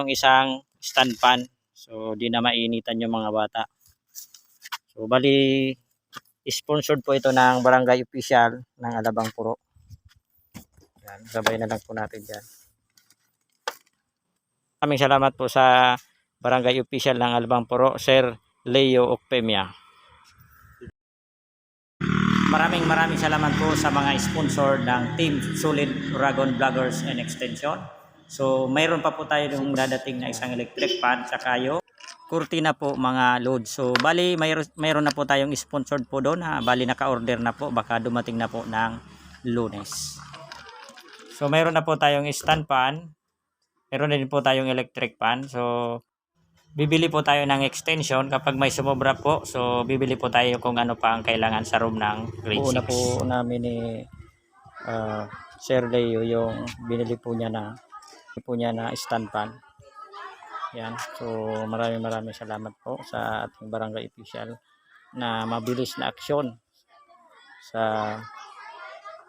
tayong isang stand fan. So di na mainitan yung mga bata. So bali sponsored po ito ng barangay official ng Alabang Puro. Yan, sabay na lang po natin dyan. Maraming salamat po sa barangay official ng Alabang Puro, Sir Leo Ocpemia. Maraming salamat po sa mga sponsor ng Team Solid Dragon Vloggers and Extension. So mayroon pa po tayo yung dadating na isang electric fan saka yung kurtina po mga load. So bali mayroon na po tayong sponsored po doon. Bali naka-order na po, baka dumating na po ng Lunes. So mayroon na po tayong stand fan. Meron din po tayong electric fan. So bibili po tayo ng extension kapag may sumobra po. So bibili po tayo kung ano pa ang kailangan sa room ng grade 6. Una po namin ni Sir Leo yung binili po niya na stand fan. Yan. So maraming salamat po sa ating barangay official na mabilis na aksyon sa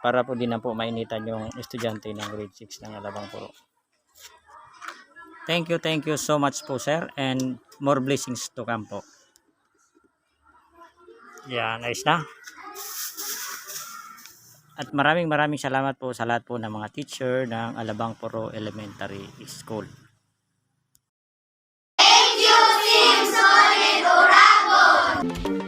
para po din na po mainitan yung estudyante ng grade 6 ng Alabang Puro. Thank you so much po sir, and more blessings to come po. Yan, nice na. At maraming salamat po sa lahat po ng mga teacher ng Alabang Puro Elementary School. Thank you, Team Solid Dragon!